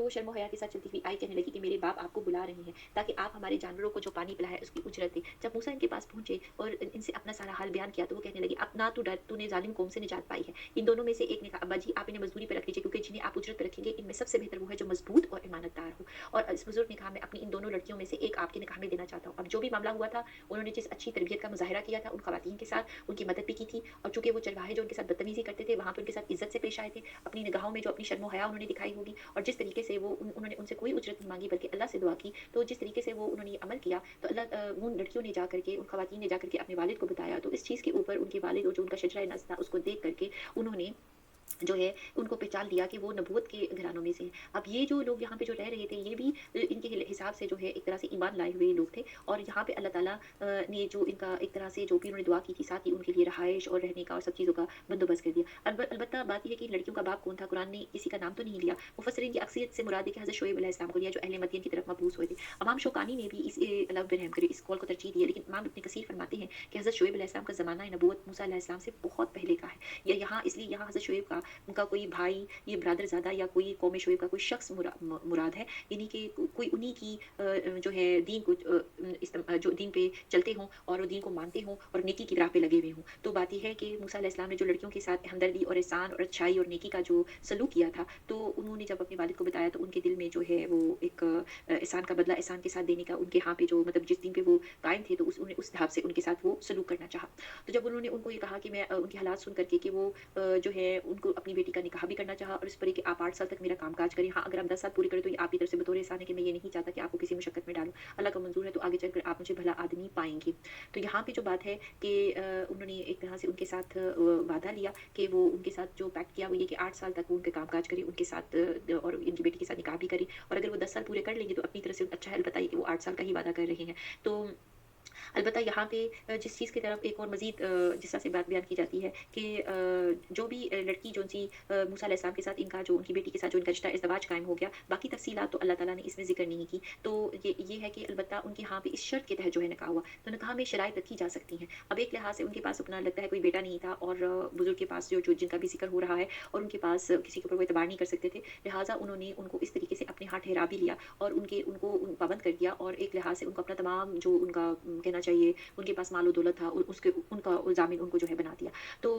वो शर्म हया के साथ चलती हुई आई, कहने लगी कि मेरे बाप आपको बुला रहे हैं ताकि आप हमारे जानवरों को जो पानी पिलाया है उसकी उजरत दे। जब मूसा इनके पास पहुंचे और इनसे अपना सारा हाल बयान किया तो वो कहने लगी अब ना तू डर, तूने जालिम कौम से निजात पाई है। इन दोनों में से एक ने कहा अब्बा जी आप इन्हें मजदूरी पे रख लीजिए, क्योंकि जिन्हें आप उजरत पे रखेंगे इनमें सबसे बेहतर वो है जो मजबूत और ईमानतदार हो। और इस बुजुर्ग ने कहा मैं अपनी इन दोनों लड़कियों में से एक आपके निकाह में देना चाहता हूँ। अब जो भी मामला हुआ था, उन्होंने जिस अच्छी तरबियत का मुजाहिरा किया था उन खवातीन के साथ, उनकी मदद भी की थी, और चूंकि वो चरवाहे जो उनके साथ बदतमीजी करते थे वहाँ पे उनके साथ इज्जत से पेश आए थे, अपनी निगाहों में जो अपनी शर्म हया उन्होंने दिखाई होगी, और जिस तरीके से वो उन्होंने उनसे कोई उजरत नहीं मांगी बल्कि अल्लाह से दुआ की, तो जिस तरीके से वो उन्होंने अमल किया तो उन लड़कियों ने जाकर के, उन खवातीन ने जाकर के अपने वालिद को बताया, तो इस चीज़ के ऊपर उनके वालिद और जो उनका शजरा नस्ल था उसको देख करके उन्होंने जो है उनको पहचान लिया कि वो नबूवत के घरानों में से हैं। अब ये जो लोग यहाँ पे जो रह रहे थे ये भी इनके हिसाब से जो है एक तरह से ईमान लाए हुए लोग थे, और यहाँ पे अल्लाह ताला ने जो इनका एक तरह से जो भी उन्होंने दुआ की थी साथ ही उनके लिए रहाइश और रहने का और सब चीज़ों का बंदोबस्त कर दिया। अलबत्ता बात ये है कि इन लड़कियों का बाप कौन था, कुरान ने किसी का नाम तो नहीं लिया। मुफस्सिरीन की अक्सरियत से मुराद है कि हज़रत शुएब अलैहिस्सलाम को लिया जो अहले मदीन की तरफ मबऊस हुए थे। इमाम शौकानी ने भी इस अल्लाह पे रहम करे इस कौल को तरजीह दी है, लेकिन इमाम इब्न कसीर फरमाते हैं कि हज़रत शुएब अलैहिस्सलाम का ज़माना नबूवत मूसा अलैहिस्सलाम से बहुत पहले का है। या यहाँ इसलिए यहाँ हज़रत शुएब का उनका कोई भाई, ये ब्रदरज़ादा या कोई कौम शुएब का कोई शख्स मुराद है, यानी कि कोई उन्हीं की जो है दीन को जो दीन पे चलते हों और वो दीन को मानते हों और नेकी की राह पे लगे हुए हों। तो बात ये है कि मूसा अलैहिस्सलाम ने जो लड़कियों के साथ हमदर्दी और एहसान और अच्छाई और नेकी का जो सलूक किया था, तो उन्होंने जब अपने वालिद को बताया तो उनके दिल में जो है वो एक एहसान का बदला एहसान के साथ देने का उनके यहाँ पे जो मतलब जिस दीन पे वो कायम थे, तो उस हिसाब से उनके साथ वो सलूक करना चाहा। तो जब उन्होंने उनको ये कहा कि मैं उनके हालात सुन करके कि वो जो है उनको अपनी बेटी का निकाह भी करना चाहा और इस पर कि आप 8 साल तक मेरा कामकाज करें। हाँ, अगर आप 10 साल पूरे करें तो ये आपकी तरफ से बतौर एहसान है कि मैं ये नहीं चाहता कि आपको किसी मुशक्कत में डालूँ। अल्लाह का मंज़ूर है तो आगे चलकर आप मुझे भला आदमी पाएँगे। तो यहाँ पे जो बात है कि उन्होंने एक तरह से उनके साथ वादा लिया कि वो उनके साथ जो पैक्ट किया वो ये कि 8 साल तक वो उनके कामकाज करें, उनके साथ और इनकी बेटी के साथ निकाह भी करें, और अगर वो 10 साल पूरे कर लेंगे तो अपनी तरफ से अच्छा है, अलबत्ता ये कि वो 8 साल का ही वादा कर रहे हैं। तो अलबत्ता यहाँ पे जिस चीज़ की तरफ एक और मज़ीद जिस तरह से बात बयान की जाती है कि जो भी लड़की जो-सी मूसा अलैहिस्सलाम के साथ इनका जो उनकी बेटी के साथ जो इनका रिश्ता इज़्दवाज कायम हो गया, बाकी तफ़सीलात तो अल्लाह ताला ने इसमें ज़िक्र नहीं की। तो ये है कि अलबत्ता उनके यहाँ पे इस शर्त के तहत जो है निकाह हुआ। तो निकाह में शराइत रखी जा सकती हैं। अब एक लिहाज से उनके पास अपना लगता है कोई बेटा नहीं था, और बुज़ुर्ग के पास जो जो जिनका भी ज़िक्र हो रहा है और उनके पास किसी के ऊपर वो एतबार नहीं कर सकते थे। लिहाज़ा उन्होंने उनको इस तरीके से अपने यहाँ ठहरा भी लिया और उनको पाबंद कर दिया, और एक लिहाज से उनको अपना तमाम जो उनका कहना चाहिए उनके पास माल और दौलत था उसके उनका ज़ामिन उनको जो है बना दिया। तो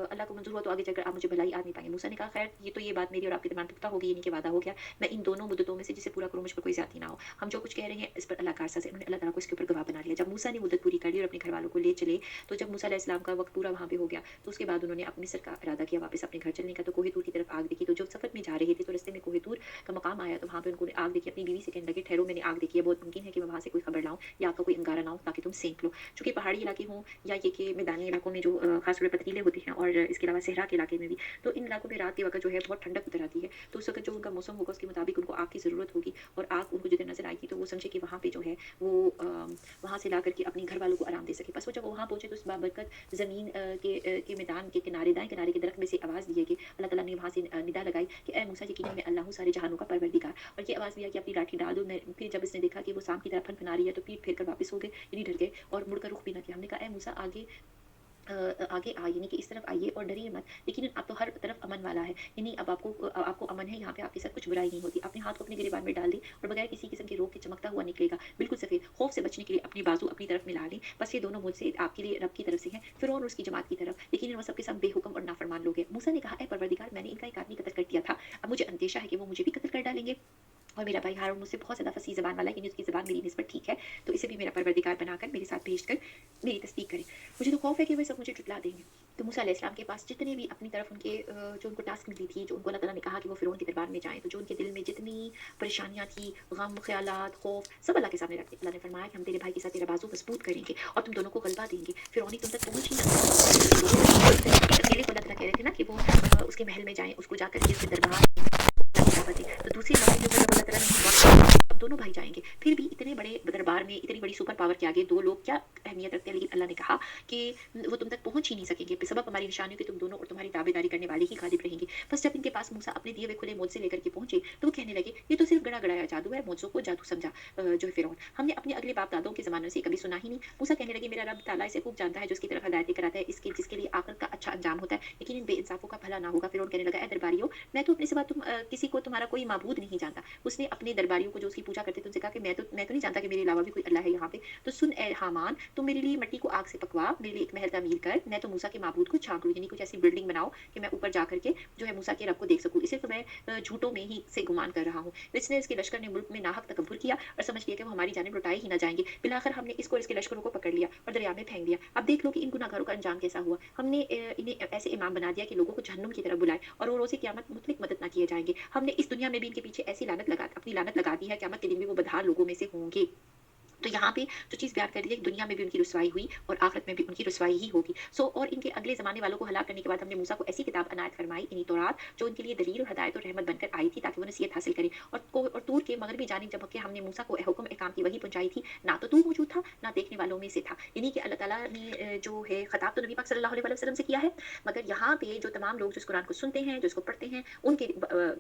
अल्लाह को मंज़ूर हुआ तो आगे चलकर आप मुझे भलाई आदमी पाएँगे। मूसा ने कहा खैर ये तो ये बात मेरी और आपके दरमियान पुख्ता हो गई, यानी कि वादा हो गया। मैं इन दोनों मुद्दतों में से जिसे पूरा करूँ मुझ पर कोई ज़्यादती ना हो। हम जो कुछ कह रहे हैं इस पर अल्लाह का अरसा है। उन्होंने अल्लाह ताला को इसके ऊपर गवाह बना लिया। जब मूसा ने मुद्दत पूरी कर ली और अपने घरवालों को ले चले, तो जब मूसा अलैहिस्सलाम का वक़्त पूरा वहाँ पे हो गया, तो उसके बाद उन्होंने अपने मिस्र का इरादा किया वापस अपने घर चलने का। तो कोहे तूर की तरफ आग देखी, तो जब सफ़र में जा रहे थे तो रास्ते में कोहे तूर का मकाम आया, तो वहाँ पे उनको आग देखी। अपनी बीवी से कहने लगे ठहरो मैंने आग देखी है, बहुत मुमकिन है कि मैं वहाँ से कोई खबर लाऊँ या आपका कोई अंगारा लाऊँ ताकि तुम सेंक लो। चूँकि पहाड़ी इलाके हों या ये कि मैदानी इलाकों में जो ख़ास तौर पे पथरीले होते हैं, और इसके अलावा सहरा के इलाके में भी, तो इन इलाकों में रात के वक़्त जो है बहुत ठंडक उतर आती है। तो उस वक़्त जो उनका मौसम होगा उसके मुताबिक उनको आग की ज़रूरत होगी, और आग उनको जिधर नज़र आएगी तो वो समझे कि वहाँ पे जो है वो वहाँ से ला कर के अपने घर वालों को आराम दे सके। बस वो जब वहाँ पहुँचे तो उस बाबरकत ज़मीन के मैदान के किनारे दाएँ किनारे के दरख्त में से आवाज़ दी है कि अल्लाह ताला ने वहाँ से निदा लगाई कि ए मूसा यकीनन मैं अल्लाह हूँ सारे जहानों का परवरदिगार। और ये आवाज़ भी आई कि अपनी लाठी डाल दो। फिर जब इसने देखा कि वो शाम की तरफ फनफना रही है तो पीठ फेर कर वापस हो गए, यानी डर गए और मुड़कर रुख भी ना किया। हमने कहा ए मूसा आगे आ, यानी कि इस तरफ आइए और डरिए मत, लेकिन अब तो हर तरफ अमन वाला है, यानी अब आपको अमन है, यहाँ पे आपके साथ कुछ बुराई नहीं होती। अपने हाथ को अपने गिरेबान में डाल दें और बगैर किसी किस्म के रोग के चमकता हुआ निकलेगा, बिल्कुल सफ़ेद। खौफ से बचने के लिए अपनी बाजू अपनी तरफ मिला लें, बस ये दोनों मुझसे आपके लिए रब की तरफ से हैं, फ़िरौन और उसकी जमात की तरफ, लेकिन वो सबके सब बेहुक्म और नाफरमान लोग हैं। मूसा ने कहा ए परवरदिगार मैंने इनका एक आदमी कत्ल कर दिया था, अब मुझे अंदेशा है कि वो मुझे भी कत्ल कर डालेंगे, और मेरा भाई हारून मुझसे बहुत ज़्यादा फ़सीह ज़बान वाला है, यानी उसकी ज़बान मेरी निस्बत ठीक है, तो इसे भी मेरा परवरदिगार बनाकर मेरे साथ भेजकर मेरी तस्दीक करे। मुझे तो खौफ है कि वो सब मुझे जुटला देंगे। तो मूसा अलैहिस्सलाम के पास जितने भी अपनी तरफ उनके जो उनको टास्क मिली थी, जो उनको अल्लाह ताला ने कहा कि वो फ़िरौन के दरबार में जाएँ, तो जो उनके दिल में जितनी परेशानियाँ थी, गम, ख़यालात, खौफ, सब अल्लाह के सामने रख दिए। अल्लाह ने फरमाया कि हम तेरे भाई के साथ तेरा बाजू मज़बूत करेंगे और तुम दोनों को गलबा देंगे। फ़िरौनी तुम तक पहुँच ही ना सके। अकेले को अल्लाह ताला कह रहे थे ना कि वो उसके महल में जाएँ, उसको जाकर के उसके दरबार तो दूसरी बात जो है अल्लाह ताला ने अब दोनों भाई जाएँगे। फिर भी इतने बड़े दरबार में इतनी बड़ी सुपर पावर के आगे 2 लोग क्या अहमियत रखते हैं, लेकिन अल्लाह ने कहा कि वो तुम तक पहुँच ही नहीं सकेंगे, बेसबब हमारी निशानियों के तुम दोनों और तुम्हारी ताबेदारी करने वाले ही गालिब रहेंगे। बस जब इनके पास मूसा अपने दिए हुए खुले मोज़े लेकर के पहुँचे, तो वो कहने लगे, "ये तो सिर्फ़ गड़ा-गड़ाया जादू है, मोज़ों को जादू समझा जो है फ़िरौन। हमने अपने अगले बाप-दादों के ज़माने से कभी सुना ही नहीं।" मूसा कहने लगे, "मेरा रब ताला इसे खूब जानता है, जो इसकी तरफ हिदायतें कराता है, इसके जिसके लिए आखिरत का अच्छा अंजाम होता है, लेकिन इन बेइंसाफ़ों का भला ना होगा।" फ़िरौन कहने लगा, "ऐ दरबारियों, मैं तो अपने सिवा किसी को तुम्हारा कोई माबूद नहीं जानता।" उसने अपने दरबारियों को जो उसकी पूजा करते थे उनसे कहा कि मैं तो नहीं जानता कि मेरे अलावा भी कोई अल्लाह है यहाँ पे। तो सुन ए हामान, तुम मेरे लिए मिट्टी को आग से पकवा, मेरे लिए एक महल तामीर कर, मैं तो मूसा के माबूद को झाँक लूँ, यानी कुछ ऐसी बिल्डिंग बनाओ कि मैं ऊपर जा कर के जो है मूसा के रब को देख सकूँ। इसे तो मैं झूठों में ही से गुमान कर रहा हूँ। इसने इसके लश्कर ने मुल्क में नाहक तकब्बुर किया और समझ लिया कि वो हमारी जानिब लौटाए ही ना जाएँगे। बिलाखिर हमने इसको और इसके लश्करों को पकड़ लिया और दरिया में फेंक दिया। अब देख लो कि इन गुनहगारों का अंजाम कैसा हुआ। हमने इन्हें ऐसे इमाम बना दिया कि लोगों को जहन्नुम की तरफ बुलाए और वो रोज़े क़यामत मुतलिक मदद ना किए जाएँगे। हमने इस दुनिया में भी इनके पीछे ऐसी अपनी लानत लगा दी है, क़यामत के दिन भी वो बदहाल लोगों में से होंगे। तो यहाँ पे जो चीज़ बयान कर दी है कि दुनिया में भी उनकी रुसवाई हुई और आखिरत में भी उनकी रुसवाई ही होगी। और इनके अगले ज़माने वालों को हलाक करने के बाद हमने मूसा को ऐसी किताब अनायत फरमाई यानी तौरात जो उनके लिए दलील और हिदायत और रहमत बनकर आई थी ताकि वो नसीहत हासिल करें। और तूर के मगरबी जानिब जब कि हमने मूसा को हुक्म अहकाम की वही पहुँचाई थी, ना तो तू मौजूद था, ना देखने वालों में से था। यानी कि अल्लाह ताला ने जो है खिताब तो नबी पाक सल्लल्लाहु अलैहि वसल्लम से किया है, मगर यहाँ पे जो तमाम लोग जो इस कुरान को सुनते हैं, जो इसको पढ़ते हैं,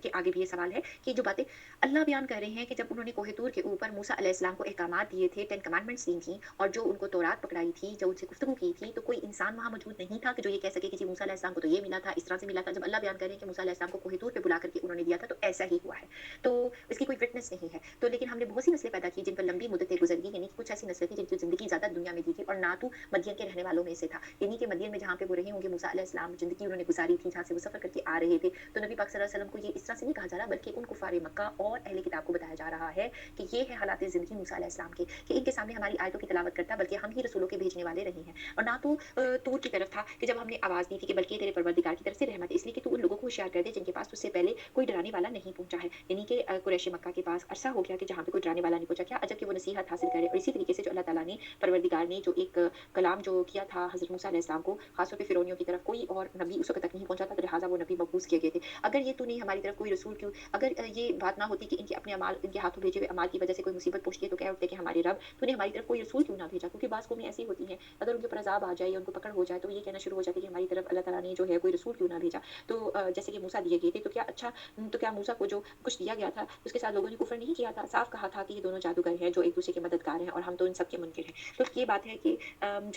के आगे भी ये सवाल है कि जो बातें अल्लाह बयान कर रहे हैं कि जब उन्होंने कोहे तूर के ऊपर मूसा अलैहिस्सलाम को अहकामात दिए थे, 10 कमांडमेंट्स दी थी और जो उनको तौरात पकड़ाई थी, जो उनसे गुफ्तगू की थी, तो कोई इंसान वहाँ मौजूद नहीं था कि जो ये कह सके कि जी मूसा अलैहिस्सलाम को तो ये मिला था, इस तरह से मिला था। जब अल्लाह बयान कर रहे हैं कि मूसा अलैहिस्सलाम को कोहे तूर पे बुला करके उन्होंने दिया था, तो ऐसा ही हुआ है। तो इसकी कोई विटनेस नहीं है। तो लेकिन हमने बहुत सी नस्लें पैदा की जिन पर लंबी मुद्दतें गुज़र गई, यानी कि कुछ ऐसी नस्लें थी जिनकी ज़िंदगी ज़्यादा दुनिया में दी थी और ना तो मदयन के रहने वालों में से था। यानी कि मदयन में जहाँ पे वो रहे होंगे मूसा अलैहिस्सलाम ज़िंदगी उन्होंने गुज़ारी थी, जहाँ से वो सफ़र करके आ रहे थे। तो नबी पाक सल्लल्लाहु अलैहि वसल्लम को ये इस तरह से नहीं कहा जा रहा बल्कि उन कुफ़ारे मक्का और अहले किताब को बताया जा रहा है कि ये है हालात ज़िंदगी मूसा अलैहिस्सलाम के, कि इनके सामने हमारी आयतों की तिलावत करता बल्कि हम ही रसूलों के भेजने वाले रहे हैं। और ना तो तूर की तरफ था कि जब हमने आवाज़ दी थी कि बल्कि ये तेरे परवरदिगार की तरफ से रहमत है, इसलिए कि तू उन लोगों को होशियार कर दे जिनके पास तुझसे पहले कोई डराने वाला नहीं पहुँचा है। यानी कि कुरैश मक्का के पास अरसा हो गया कि जहाँ पे कोई डराने वाला नहीं पहुँचा। क्या अजब कि वो नसीहत हासिल करे। और इसी तरीके से जो अल्लाह ताला ने परवरदिगार ने जो एक कलाम जो किया था हज़रत मूसा अलैहिस्सलाम को, ख़ास तौर पे फ़िरौनियों की तरफ कोई और नबी उस वक़्त तक नहीं पहुँचा था, तो लिहाज़ा वो नबी मबऊस किए गए थे। अगर ये तूने हमारी तरफ कोई रसूल क्यों अगर ये बात ना होती कि इनके अपने अमाल इनके हाथों भेजे हुए अमाल की वज़ह से कोई मुसीबत पहुँचती है, तो कह उठते कि हमारे रब तूने हमारी तरफ कोई रसूल क्यों ना भेजा? क्योंकि बाज़ कौमें ऐसी होती हैं, अगर उनके ऊपर अज़ाब आ जाए या उनको पकड़ हो जाए, तो ये कहना शुरू हो जाते हैं कि हमारी तरफ अल्लाह ताला ने जो है कोई रसूल क्यों ना भेजा? तो जैसे कि मूसा दिए गए थे, तो क्या मूसा को जो कुछ दिया गया था, उसके साथ लोगों ने कुफ़्र नहीं किया था? साफ कहा था कि ये दोनों जादूगर हैं, जो एक-दूसरे के मददगार हैं और हम तो इन सब के मुनकिर हैं। तो ये बात है कि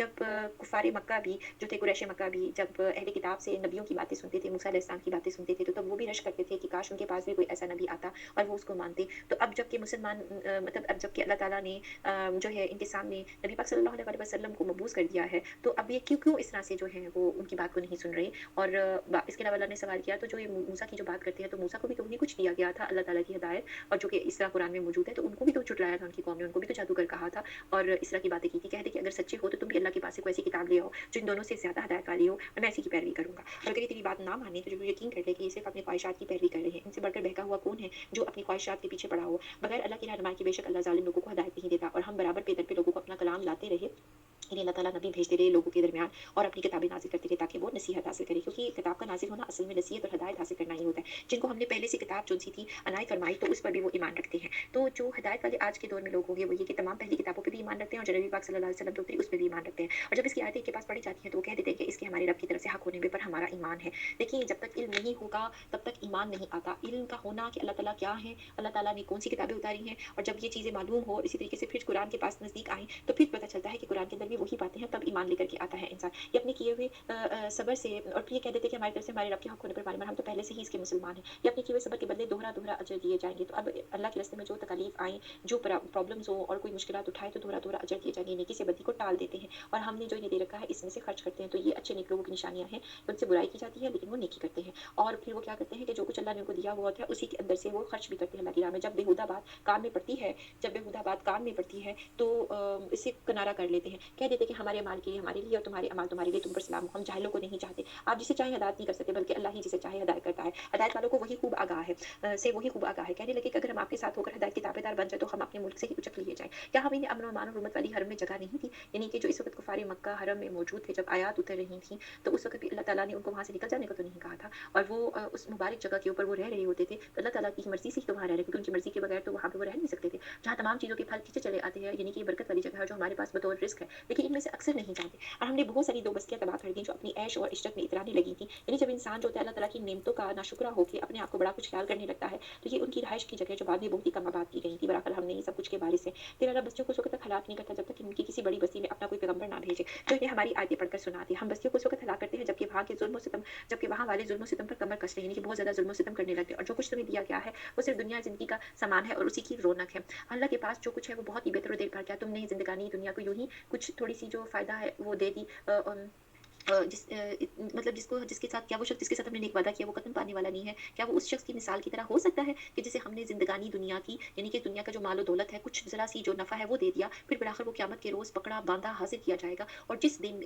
जब कुफ़ारे मक्का भी जो थे कुरैश मक्का भी जब अहले किताब से नबियों की बातें सुनते थे, मूसा अलैहिस्सलाम की बातें सुनते थे, तो तब वो भी रश करते थे कि काश उनके पास भी कोई ऐसा नबी आता और वो उसको मानते। तो अब जबकि मतलब अब जबकि अल्लाह ताला ने जो है इनके सामने नबी पाक सल्लल्लाहु अलैहि वसल्लम को मबूस कर दिया है, तो अब ये क्यों क्यों इस तरह से जो है वो उनकी बात को नहीं सुन रहे। और इसके अलावा अल्लाह ने सवाल किया तो जो ये मूसा की जो बात करते हैं, तो मूसा को भी तो उन्हें कुछ दिया गया था अल्लाह ताला की हिदायत और जो कि इस तरह कुरान में मौजूद है, तो उनको भी तो झुठलाया था उनकी कौम ने, उनको भी तो जादूगर कहा था और इस तरह की बातें की थी। कहते कि अगर सच्चे हो तो तुम भी अल्लाह के पास से कोई ऐसी किताब ले आओ, जो इन दोनों से ज़्यादा हिदायत वाली हो और मैं इसी की पैरवी करूँगा। और अगर ये तेरी बात ना माने तो ज़रूर यकीन कर ले कि ये सिर्फ़ अपनी ख्वाहिशात की पैरवी कर रहे हैं। इनसे बढ़कर बहका हुआ कौन है जो अपनी ख्वाहिशात के पीछे पड़ा हो। बगैर अल्लाह की रहनुमाई के बेशक अल्लाह ज़ालिम लोगों को हिदायत नहीं देता और हम बराबर पे दर पे लोगों को अपना कलाम लाते रहे। यानी अल्लाह ताला नबी भेजते रहे लोगों के दरमियान और अपनी किताबें नाज़िल करते रहे ताकि वो नसीहत हासिल करें, क्योंकि किताब का नाज़िल होना असल में नसीहत और हिदायत हासिल करना ही होता है। जिनको हमने पहले से किताब जो-सी थी अनायत फरमाई, तो उस पर भी वो ईमान रखते हैं। तो जो हिदायत वाले आज के दौर में लोग होंगे वो ये कि तमाम पहली किताबों पे भी ईमान रखते हैं और जो नबी पाक सल्लल्लाहु अलैहि वसल्लम जो उतरी उस पे भी ईमान रखते हैं। और जब इसकी आयतें इनके पास पढ़ी जाती हैं तो वो कह देते हैं कि इसके हमारे रब की तरफ से हक होने पर हमारा ईमान है। देखिए जब तक इल्म नहीं होगा तब तक ईमान नहीं आता। इल्म का होना कि अल्लाह ताला क्या है, अल्लाह ताला ने कौन-सी किताबें उतारी हैं और जब ये चीज़ें मालूम हो और इसी तरीके से फिर कुरान के पास नज़दीक आएँ, तो फिर पता चलता है कि कुरान के अंदर भी वही बातें हैं, तब ईमान लेकर के आता है इंसान। ये अपने किए हुए सब्र से और फिर ये कह देते हैं कि हमारी तरफ से हमारे रब के हक होने पर मालूम है, हम तो पहले से ही इसके मुसलमान हैं। ये अपने किए हुए सब्र के बदले दोहरा-दोहरा अजर दिए जाएँगे। तो अब अल्लाह के रास्ते में जो तकलीफ आएँ, जो प्रॉब्लम्स हों और कोई मुश्किलात उठाए तो दोहरा-दोहरा अजर दिए जाएँगे। नेकी से बदी को टाल देते हैं और हमने जो इन्हें दे रखा है इसमें से खर्च करते हैं। तो ये अच्छे नेक लोगों की निशानियाँ हैं। उनसे बुराई की जाती है लेकिन वो नेकी करते हैं और फिर वो क्या करते हैं कि जो कुछ अल्लाह ने उनको दिया हुआ होता है उसी के अंदर से वो खर्च भी करते हैं अल्लाह की राह में। जब बेहुदा बात कान में पड़ती है तो इसे किनारा कर लेते हैं। कह देते हैं कि हमारे अमाल के लिए हमारे लिए और तुम्हारे अमाल तुम्हारे लिए तुम पर सलाम हो। हम जाहिलों को नहीं चाहते। आप जिसे चाहें हिदायत नहीं कर सकते बल्कि अल्लाह ही जिसे चाहे हिदायत करता है। हिदायत वालों को वही खूब आगाह है वही खूब आगाह है। कहने लगे कि अगर हम आपके साथ होकर हिदायत के ताबेदार बन जाएँ तो हम अपने मुल्क से ही उचक लिए जाएँ। क्या हम इन्हें अमन और अमान और हुर्मत वाली हरम में जगह नहीं थी? यानी कि जो इस वक़्त कुफ़ारे मक्का हरम में मौजूद थे, जब आयात उतर रही थीं, तो उस वक़्त भी अल्लाह ताला ने उनको वहाँ से निकल जाने को तो नहीं कहा था और वो उस मुबारक जगह के ऊपर वो रह रहे होते थे, तो अल्लाह ताला की मर्ज़ी से ही तो वहाँ रह रहे, क्योंकि उनकी मर्ज़ी के बगैर तो वहाँ पे वो रह नहीं सकते थे। जहाँ तमाम चीज़ों के फल खींचे चले आते हैं, यानी कि ये बरकत वाली जगह है जो हमारे पास बतौर रिज़्क है। लेकिन बल्कि इनमें से अक्सर नहीं जानते। और हमने बहुत सारी 2 बस्तियाँ तबाह कर दी जो अपनी ऐश और इशरत में इतराने लगी थी। यानी जब इंसान जो होता है अल्लाह ताला की नेमतों का नाशुक्रा होके अपने आप को बड़ा कुछ ख़्याल करने लगता है, तो ये उनकी रिहाइश की जगह जो बाद में बहुत ही कम आबाद की गई थी। बहरहाल हमने इन सब कुछ के बारे से तेरा रब बस्तियों को उस वक़्त तक हलाक नहीं करता जब तक इनकी किसी बड़ी बस्ती में अपना कोई पैगम्बर ना भेजे, जो इन्हें हमारी आयतें पढ़कर सुनाती है। हम बस्तियों को उस वक़्त हलाक करते हैं जबकि वहाँ के ज़ुल्म-ओ-सितम जबकि वहाँ वाले ज़ुल्म-ओ-सितम पर कमर कस रहे हैं, यानी कि बहुत ज़्यादा ज़ुल्म-ओ-सितम करने लग गए और जो कुछ तुम्हें दिया गया है, वो सिर्फ़ दुनिया ज़िंदगी का सामान है और उसी की रौनक है। अल्लाह के पास जो कुछ है वो बहुत ही बेहतर और देखभाल क्या तुमने ज़िंदगानी दुनिया को यूँ ही कुछ थोड़ी-सी जो फ़ायदा है वो दे दी मतलब जिसके साथ क्या वो शख्स जिसके साथ हमने नेक वादा किया वो कतन पाने वाला नहीं है? क्या वो उस शख्स की मिसाल की तरह हो सकता है कि जिसे हमने ज़िंदगानी दुनिया की यानी कि दुनिया का जो माल-ओ-दौलत है, कुछ ज़रा-सी जो नफ़ा है वो दे दिया, फिर बिलाखिर वो क़यामत के रोज़ पकड़ा, बाँधा, हाज़िर किया जाएगा और जिस दिन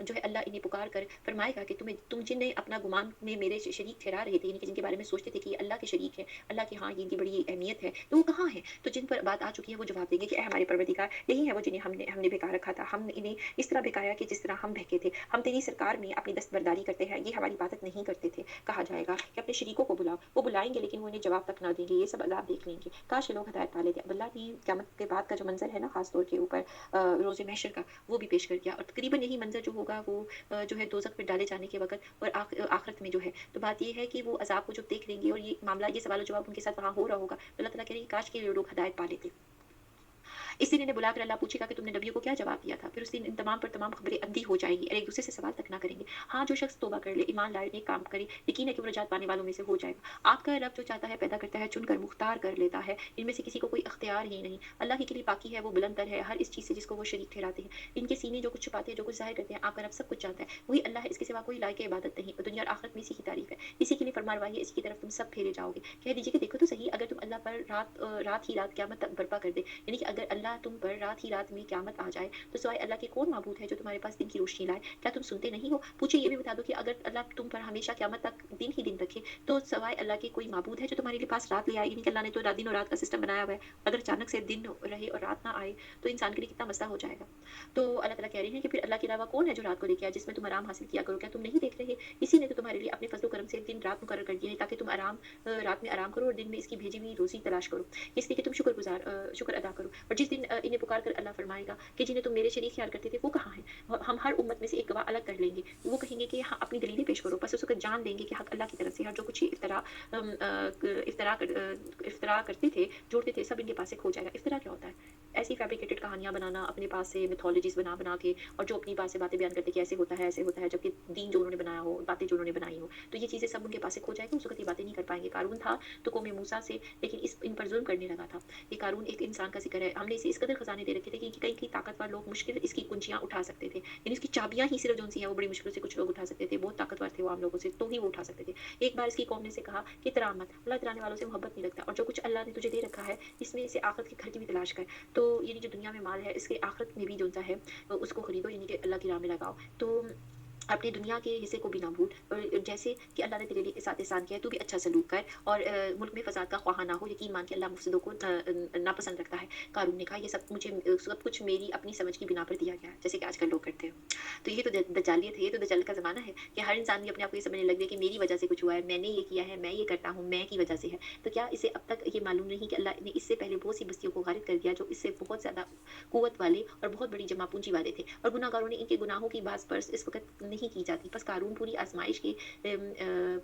जो है अल्लाह इन्हें पुकार कर फ़रमाएगा कि तुम जिन्हें अपना गुमान में मेरे शरीक ठहरा रहे थे, यानी कि जिनके बारे में सोचते थे कि ये अल्लाह के शरीक हैं, अल्लाह के हाँ, ये इनकी बड़ी अहमियत है, तो वो कहाँ हैं? तो जिन पर बात आ चुकी है वो जवाब देंगे कि ऐ हमारे परवरदिगार, यही है वो जिन्हें हमने हमने बेकार रखा था। हमने इन्हें इस तरह बेकाया कि जिस तरह हम बहके थे। हम तेरी सरकार में अपनी दस्तबरदारी करते हैं, ये हमारी इबादत नहीं करते थे। कहा जाएगा कि अपने शरीकों को बुलाओ, वो बुलाएँगे लेकिन वो इन्हें जवाब तक ना देंगे, ये सब अज़ाब देख लेंगे। काश ये लोग हिदायत पा लेते। अब अल्लाह ने क़यामत के बाद का जो मंज़र है ना ख़ास तौर के ऊपर रोज़े महशर का, वो भी पेश कर दिया और तकरीबन यही मंज़र जो होगा वो जो है दोज़ख में डाले जाने के वक़्त और आखिरत में जो है, तो बात ये है कि वो अज़ाब को जब देख लेंगे और ये मामला ये सवाल-ओ-जवाब उनके साथ वहाँ हो रहा होगा, तो अल्लाह ताला कह रहे हैं काश के ये लोग हिदायत पा लेते। इस दिन इन्हें बुलाकर अल्लाह पूछेगा कि तुमने नबियों को क्या जवाब दिया था? फिर उस दिन इन तमाम पर तमाम खबरें अंधी हो जाएँगी और एक-दूसरे से सवाल तक ना करेंगे। हाँ, जो शख्स तौबा कर ले, ईमान लाए, नेक काम करे, यकीन है कि वो नजात पाने वालों में से हो जाएगा। आपका रब जो चाहता है पैदा करता है, चुनकर मुख्तार कर लेता है। इनमें से किसी को कोई इख्तियार ही नहीं। अल्लाह ही के लिए पाकी है, वो बुलंदतर है हर इस चीज़ से जिसको वो शरीक ठहराते हैं। इनके सीने जो कुछ छुपाते हैं, जो कुछ ज़ाहिर करते हैं, आपका रब सब कुछ जानता है। वही अल्लाह है, इसके सिवा कोई लायक इबादत नहीं और दुनिया और आखिरत में इसी की तारीफ़ है। इसी के लिए फरमानरवाही है, इसी की तरफ तुम सब फेरे जाओगे। कह दीजिए कि देखो तो सही, अगर तुम अल्लाह पर रात ही रात क़यामत तक बर्पा कर दे, यानी कि अगर अल्लाह तुम पर रात ही रात में क़यामत आ जाए, तो सिवाय अल्लाह के कौन माबूद है जो तुम्हारे पास दिन की रोशनी लाए? क्या तुम सुनते नहीं हो? पूछे ये भी बता दो कि अगर अल्लाह तुम पर हमेशा क़यामत तक दिन ही दिन रखे, तो सिवाय अल्लाह के कोई माबूद है जो तुम्हारे लिए पास रात ले आए? यानी कि अल्लाह ने तो दिन और रात का सिस्टम बनाया हुआ है। अगर अचानक से दिन रहे और रात ना आए, तो इंसान के लिए कितना मसला हो जाएगा। तो अल्लाह ताला कह रहे हैं कि फिर अल्लाह के अलावा कौन है जो रात को लेके आए, जिसमें तुम आराम हासिल किया करो? क्या तुम नहीं देख रहे? इसी ने तो तुम्हारे लिए अपने फ़ज़्ल-ओ करम से दिन-रात मुकर्रर कर दिए हैं ताकि तुम रात में आराम करो और दिन में इसकी भेजी हुई रोज़ी तलाश करो। इसलिए कि तुम शुक्र अदा करो। और जिस दिन इन्हें पुकार कर अल्लाह फरमाएगा कि जिन्हें तुम मेरे शरीक ख्याल करते थे, वो कहाँ हैं? हम हर उम्मत में से एक गवाह अलग कर लेंगे। वो कहेंगे कि हाँ, अपनी दलीलें पेश करो। बस उस वक़्त जान लेंगे कि हक़ अल्लाह की तरफ से है और जो कुछ ये इफ्तरा करते थे, जोड़ते थे, सब इनके पास से खो जाएगा। इफ्तरा क्या होता है? ऐसी फैब्रिकेटेड कहानियाँ बनाना अपने पास से मिथोलॉजीज़ बना-बना के और जो अपनी पास से बातें बयान करते कि ऐसे होता है, जबकि दीन जो उन्होंने बनाया हो, बातें जो उन्होंने बनाई हो, तो ये चीज़ें सब उनके पास से खो जाएगी, उस वक़्त ये बातें नहीं कर पाएँगे। क़ारून था तो कौम मूसा से, लेकिन इन पर ज़ुल्म करने लगा था। ये क़ारून एक इंसान का ज़िक्र है। हमने इसे इस कदर खज़ाने दे रखे थे कि कई ताकतवर लोग मुश्किल इसकी कुंजियाँ उठा सकते थे। यानी इसकी चाबियाँ ही सिर्फ़ जो-सी हैं वो बड़ी मुश्किल से कुछ लोग उठा सकते थे। बहुत ताकतवर थे वो आम लोगों से, तो ही वो उठा सकते थे। एक बार इसकी कौम ने इसे कहा कि इतरा मत, अल्लाह इतराने वालों से मोहब्बत नहीं रखता और जो कुछ अल्लाह ने तुझे दे रखा है, इसमें से आखिरत के घर की भी तलाश कर। तो यानी जो दुनिया में माल है, इसके आखिरत में भी जो-सा है उसको खरीदो, यानी कि अल्लाह की राह में लगाओ। तो अपनी दुनिया के हिस्से को भी ना भूल और जैसे कि अल्लाह ने तेरे लिए साथ एहसान किया है, तू भी अच्छा सलूक कर और मुल्क में फ़साद का ख्वाह ना हो, यकीन मान के अल्लाह मुफ़सिदों को नापसंद रखता है। क़ारून ने कहा, ये सब कुछ मेरी अपनी समझ की बिना पर दिया गया है, जैसे कि आजकल लोग करते हैं। तो ये तो दज्जालियत है, ये तो दज्जाल का ज़माना है कि हर इंसान भी अपने आप को ये समझने लग गया कि मेरी वजह से कुछ हुआ है, मैंने ये किया है, मैं ये करता हूँ, मैं की वजह से है। तो क्या इसे अब तक ये मालूम नहीं कि अल्लाह ने इससे पहले बहुत सी बस्तियों को गारिक़ कर दिया जो इससे बहुत ज़्यादा क़ुव्वत वाले और बहुत बड़ी जमा पूँजी वाले थे और गुनाहगारों ने इनके गुनाहों की बाज़ पर्स इस वक़्त नहीं की जाती। बस क़ारून पूरी आज़माइश के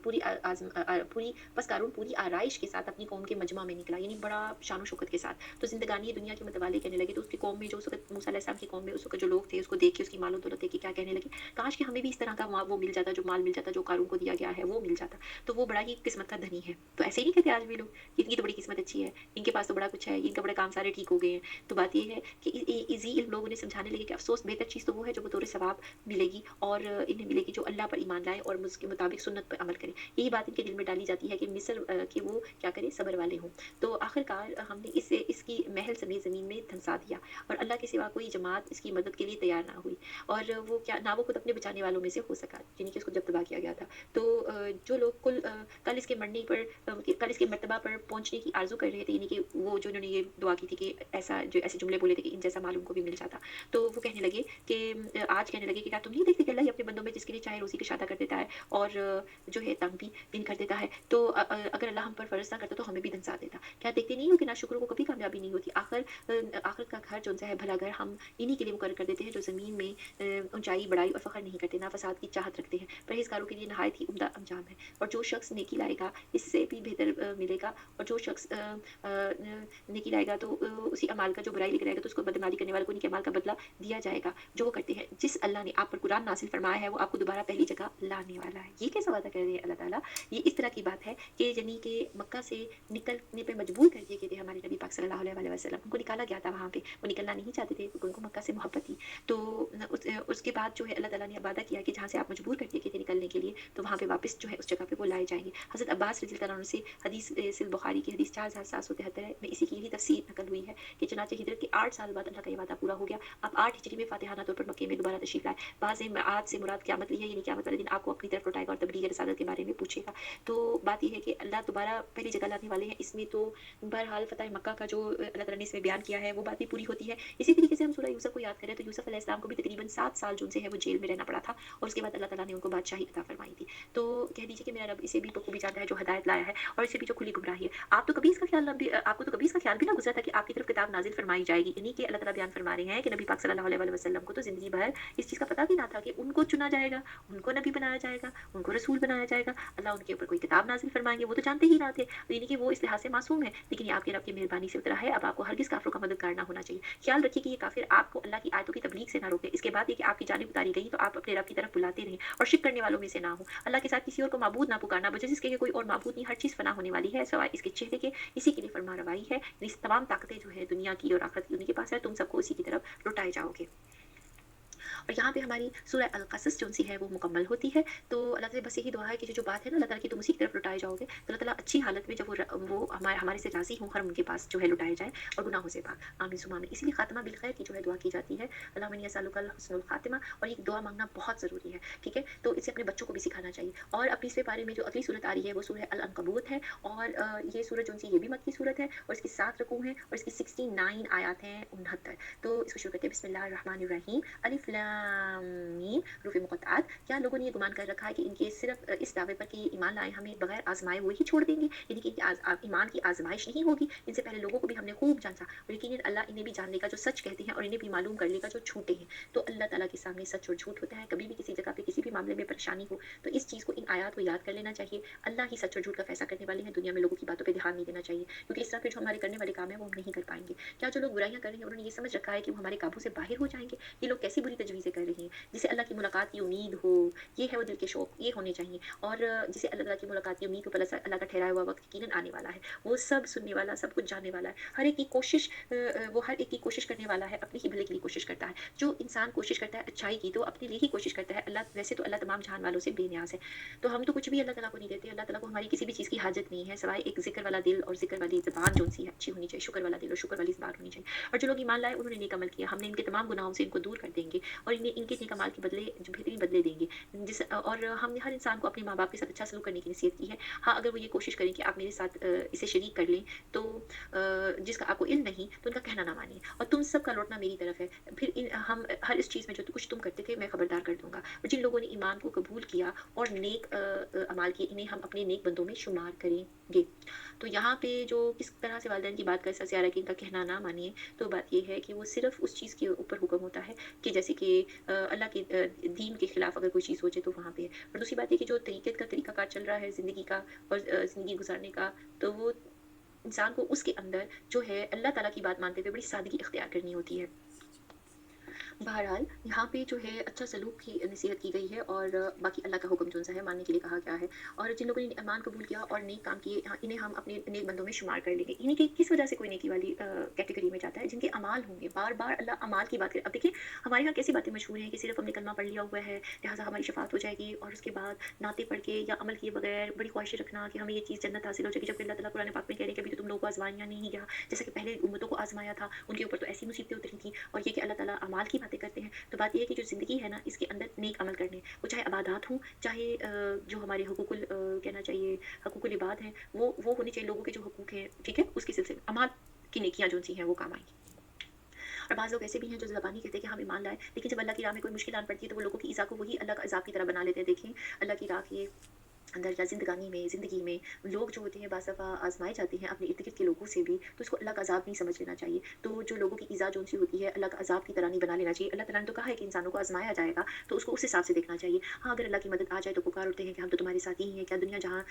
पूरी आ आज़म पूरी बस क़ारून पूरी आराइश के साथ अपनी कौम के मजमा में निकला, यानी बड़ा शान-ओ-शौकत के साथ। तो ज़िंदगानी दुनिया के मतवाले कहने लगे, तो उसकी कौम में जो उस वक़्त मूसा अलैहिस्सलाम की कौम में उस वक़्त जो लोग थे, उसको देख के उसकी मालो-दौलत देख के क्या कहने लगे, काश कि हमें भी इस तरह का वो मिल जाता, जो माल मिल जाता, जो क़ारून को दिया गया है, वो मिल जाता। तो वो बड़ा ही किस्मत का धनी है। तो ऐसे ही नहीं कहते आज भी लोग, कि इनकी तो बड़ी किस्मत अच्छी है, इनके पास तो बड़ा कुछ है, इनका बड़े काम सारे ठीक हो गए हैं। तो बात ये है कि इज़ी इल्म लोग उन्हें समझाने लगे कि अफ़सोस बेहतर चीज़ तो वो है जो बतौर सवाब मिलेगी और इन्हें मिलेगी जो अल्लाह पर ईमान लाए और उसके मुताबिक सुन्नत पर अमल करें। यही बात इनके दिल में डाली जाती है कि कि वो क्या करें, सब्र वाले हों। तो आखिरकार हमने इसकी महल समेत ज़मीन में धंसा दिया और अल्लाह के सिवा कोई जमात इसकी मदद के लिए तैयार ना हुई और वो वो खुद अपने बचाने वालों में से हो सका, यानी कि उसको जब तबाह किया गया था। तो जो लोग कल इसके मरने पर कल इसके मर्तबा पर पहुँचने की आरज़ू कर रहे थे, यानी कि वो जो उन्होंने ये दुआ की थी कि ऐसे जुमले बोले थे कि इन जैसा माल उनको भी मिल जाता। तो वो कहने लगे कि आज कहने लगे कि क्या तुम नहीं देखते कि अल्लाह ही अपने बंदों में जिसके लिए चाहे रोज़ी कशादा कर देता है और जो है तंग भी दिन कर देता है। तो अगर अल्लाह हम पर फ़र्ज़ ना करता तो हमें भी धनसा देता। क्या देखते नहीं हो कि नाशुक्रों को कभी कामयाबी नहीं होती? आखिरत का घर जो-सा है भला घर हम इन्हीं के लिए मुकर्रर कर देते हैं जो ज़मीन में ऊँचाई, बड़ाई और फ़ख्र नहीं करते, ना फ़साद की चाहत रखते हैं। परहेज़गारों के लिए नहायत ही उम्दा अंजाम है और जो शख़्स नेकी लाएगा इससे भी बेहतर मिलेगा और जो शख़्स नेकी लाएगा तो उसी अमाल का जो बुराई लेकर आएगा तो उसको बदअमली करने वाले को उनके अमाल का बदला दिया जाएगा, जो वो करते हैं। जिस अल्लाह ने आप पर कुरान नाज़िल फ़रमाया है वो आपको दोबारा पहली जगह लाने वाला है। ये कैसा वादा कर रहे हैं अल्लाह ताला? ये इस तरह की बात है कि यानी कि मक्का से निकलने पे मजबूर कर दिए गए थे हमारे नबी पाक सल्लल्लाहु अलैहि वसल्लम। उनको निकाला गया था वहाँ पे, वो निकलना नहीं चाहते थे क्योंकि उनको मक्का से मोहब्बत थी। तो उसके बाद जो है अल्लाह ताला ने वादा किया कि जहाँ से आप मजबूर कर दिए गए थे निकलने के लिए, तो वहाँ पे वापस जो है उस जगह पे वो लाए जाएँगे। हज़रत अब्बास रज़ियल्लाहु अन्हु से हदीस सहीह बुखारी की हदीस 4773 में इसी की ही तफ़सीर नक़ल हुई है कि चनाचे हिजरत के 8 साल बाद अल्लाह का ये वादा पूरा हो गया। आप 8 हिजरी में फ़ातिहाना तौर पर मक्के में दोबारा तशरीफ़ लाए। बाज़ आज से मुराद क़यामत ली है, यानी क़यामत वाले दिन आपको अपनी तरफ लौटाएगा और तबलीग रिसालत के बारे में पूछेगा। तो बात ये है कि अल्लाह दोबारा पहली जगह लाने वाले हैं। इसमें तो बहरहाल फ़तह मक्का का जो अल्लाह ताला ने इसमें बयान किया है वो बात भी पूरी होती है। इसी तरीके से हम सूरह यूसुफ को याद करें तो यूसुफ अलैहिस्सलाम को भी तकरीबन 7 साल जो उनसे है वो जेल में रहना पड़ा था और उसके बाद अल्लाह ताला ने उनको बादशाही अता फ़रमाई थी। तो कह दीजिए कि मेरा रब इसे भी बखूबी जानता है जो हिदायत लाया है और इसे भी जो खुली गुमराही है। आपको तो कभी इसका ख़्याल भी ना गुज़रा था कि आपकी तरफ किताब नाज़िल फ़रमाई जाएगी। इन्हीं के अल्लाह ताला बयान फ़रमा रहे हैं कि नबी पाक सल्लल्लाहु अलैहि वसल्लम को तो ज़िंदगी भर इस चीज़ का पता भी ना था कि उनको चुना जाएगा, उनको नबी बनाया जाएगा, उनको रसूल बनाया जाएगा। अल्लाह उनके ऊपर कोई किताब नाज़िल फ़रमाएँगे, वो तो जानते ही ना थे। यानी कि वो इस लिहाज़ से मासूम है, लेकिन ये आपके रब की मेहरबानी से उतरा है। अब आपको हरगिज़ काफ़िरों का मददगार ना होना चाहिए। ख़्याल रखिए कि ये काफ़िर आपको अल्लाह की आयतों की तब्लीग से ना रोके। इसके बाद ये कि आपकी जानिब उतारी गई तो आप अपने रब की तरफ बुलाते रहें और शिर्क करने वालों में से ना हों। अल्लाह के साथ किसी और को माबूद ना पुकारना, बजाय इसके कि कोई और माबूद नहीं, हर चीज़ फ़ना होने वाली है, सिवाय इसके चेहरे के। इसी के लिए फ़रमारवाई है। इस तमाम ताकतें जो है दुनिया की और आखिरत की उन्हीं के पास है, तुम सबको उसी की तरफ लौटाए जाओगे। और यहाँ पे हमारी सूरह अल-क़सस जो-सी है वो मुकम्मल होती है। तो अल्लाह से बस यही दुआ है कि जो बात है ना अल्लाह ताला की तुम उसी की तरफ लौटाए जाओगे। तो अल्लाह ताला अच्छी हालत में जब वो हमारे से राज़ी हों, हर उनके पास जो है लौटाए जाएँ और गुनाहों से पाक। आमीन सुम्मा आमीन। इसीलिए ख़ातिमा बिल खैर की जो है दुआ की जाती है। अल्लाहुम्मा इन्नी अस्अलुकल हुस्नुल ख़ातिमा, और ये दुआ माँगना बहुत ज़रूरी है, ठीक है? तो इसे अपने बच्चों को भी सिखाना चाहिए। और अब 20वें पारे में जो अगली सूरत आ रही है वो सूरह अल-अनकबूत है और ये सूरत जो-सी ये भी मक्की सूरत है और इसकी 7 रुकू हैं और इसकी 69 आयत हैं, 69। तो इसको शुरू करते हैं बिस्मिल्लाहिर रहमानिर रहीम। अलिफ लाम मीम रूफ़ मुक़त्तआत। क्या लोगों ने ये गुमान कर रखा है कि इनके सिर्फ़ इस दावे पर कि ये ईमान लाए हमें बगैर आज़माए हुए ही छोड़ देंगे? यानी कि इनके ईमान की आज़माइश नहीं होगी। इनसे पहले लोगों को भी हमने खूब जाँचा और यकीनन अल्लाह इन्हें भी जान लेगा जो सच कहते हैं और इन्हें भी मालूम कर लेगा जो झूठे हैं। तो अल्लाह ताला के सामने सच और झूठ होता है। कभी भी किसी जगह पे किसी भी मामले में परेशानी हो तो इस चीज़ को, इन आयात को याद कर लेना चाहिए। अल्लाह ही सच और झूठ का फ़ैसला करने वाले हैं। दुनिया में लोगों की बातों पे ध्यान नहीं देना चाहिए, क्योंकि इस तरह के जो हमारे करने वाले काम हैं वो हम नहीं कर पाएँगे। क्या जो लोग बुराइयाँ कर रहे हैं उन्होंने ये समझ रखा है कि वो हमारे काबू से बाहर हो जाएँगे? ये लोग कैसी बुरी तजवीज़ें कर रहे हैं? जिसे अल्लाह की मुलाकात की उम्मीद हो, ये है वो दिल के शौक़, ये होने चाहिए। और जिसे अल्लाह ताला की मुलाकात की उम्मीद हो, अल्लाह का ठहराया हुआ वक़्त यकीनन आने वाला है। वो सब सुनने वाला, सब कुछ जानने वाला है। हर एक की कोशिश वो हर एक की कोशिश करने वाला है, अपने ही भले के लिए कोशिश करता है। जो इंसान कोशिश करता है अच्छाई की तो अपने लिए ही कोशिश करता है। वैसे तो अल्लाह तमाम जहान वालों से बेनियाज़ है। तो हम तो कुछ भी अल्लाह ताला को नहीं देते। अल्लाह ताला को हमारी किसी भी चीज़ की हाजत नहीं है, सिवाय एक ज़िक्र वाला दिल और ज़िक्र वाली ज़ुबान जो-सी है अच्छी होनी चाहिए, शुक्र वाला दिल और शुक्र वाली ज़ुबान होनी चाहिए। और जो लोग ईमान लाए उन्होंने नेक अमल किया, हमने इनके तमाम गुनाहों से इनको दूर कर देंगे और इनके नेक अमाल के बदले जो बेहतरीन बदले देंगे। और हमने हर इंसान को अपने माँ-बाप के साथ अच्छा सलूक करने की नसीहत की है। हाँ, अगर वो ये कोशिश करें कि आप मेरे साथ इसे शरीक कर लें, तो जिसका आपको इल्म नहीं, तो उनका कहना ना मानिए और तुम सबका लौटना मेरी तरफ है। फिर हम हर इस चीज़ में जो कुछ तुम करते थे, मैं खबरदार कर दूँगा। और जिन लोगों ने ईमान को कबूल किया और नेक अमाल किए, इन्हें हम अपने नेक बंदों में शुमार करेंगे। तो यहाँ पे जो किस तरह से वालिदैन की बात का एहसास आ रहा है कि इनका कहना ना मानिए, तो बात ये है कि वो सिर्फ़ उस चीज़ के ऊपर हुक्म होता है कि जैसे कि अल्लाह के दीन के खिलाफ अगर कोई चीज़ हो जाए तो वहाँ पे है। और दूसरी बात ये कि जो तरीक़ाकार चल रहा है ज़िंदगी का और ज़िंदगी गुज़ारने का, तो वो इंसान को उसके अंदर जो है अल्लाह ताला की बात मानते हुए बड़ी सादगी इख्तियार करनी होती है। बहरहाल यहाँ पे जो है अच्छा सलूक की नसीहत की गई है और बाकी अल्लाह का हुक्म जो-सा है मानने के लिए कहा गया है। और जिन लोगों ने ईमान कबूल किया और नेक काम किए, इन्हें हम अपने नेक बंदों में शुमार कर लेंगे। इन्हीं की किस वजह से कोई नेकी वाली कैटेगरी में जाता है? जिनके अमाल होंगे। बार-बार अल्लाह अमाल की बात करे। अब देखिए हमारे यहाँ कैसी बातें मशहूर हैं कि सिर्फ़ हमने कलमा पढ़ लिया हुआ है, लिहाज़ा हमारी शफ़ाअत हो जाएगी और उसके बाद नाते पढ़ के या अमल किए बगैर बड़ी ख्वाहिशें रखना कि हमें ये चीज़ जन्नत हासिल हो जाएगी। जबकि अल्लाह ताला कुरान पाक में कह रहे हैं कि अभी तो तुम लोगों को आज़माया नहीं गया। जैसा कि पहले उम्मतों को आज़माया था, उनके ऊपर तो ऐसी मुसीबतें उतरी थी। और ये कि अल्लाह ताला अमाल की बातें करते हैं। तो बात ये है कि जो ज़िंदगी है ना, इसके अंदर नेक अमल करने, वो चाहे इबादत हों, चाहे जो हमारे कहना चाहिए हकूकुल इबाद हैं, वो होने चाहिए लोगों के जो हकूक हैं, ठीक है? उसके सिलसिले में अमाल की नेकियाँ जो-सी हैं वो काम आएँगी। और बाज़ लोग ऐसे भी हैं जो ज़बानी कहते हैं कि हम ईमान लाए, लेकिन जब अल्लाह की राह में कोई मुश्किल आन पड़ती है तो वो लोगों की ईज़ा को वही अल्लाह का अज़ाब की तरह बना लेते हैं। देखें, अल्लाह की राह के अंदर या ज़िंदगी में लोग जो होते हैं बाज़ दफ़ा आज़माए जाते हैं अपने इर्द-गिर्द के लोगों से भी, तो इसको अल्लाह का अज़ाब नहीं समझ लेना चाहिए। तो जो लोगों की इज़्ज़ा जौन-सी होती है अल्लाह का अज़ाब की तरह नहीं बना लेना चाहिए। अल्लाह ताला ने तो कहा है कि इंसानों को आज़माया जाएगा, तो उसको उस हिसाब से देखना चाहिए। हाँ, अगर अल्लाह की मदद आ जाए तो पुकार उठते हैं कि हम तो तुम्हारे साथ ही हैं, क्या दुनिया जहाँ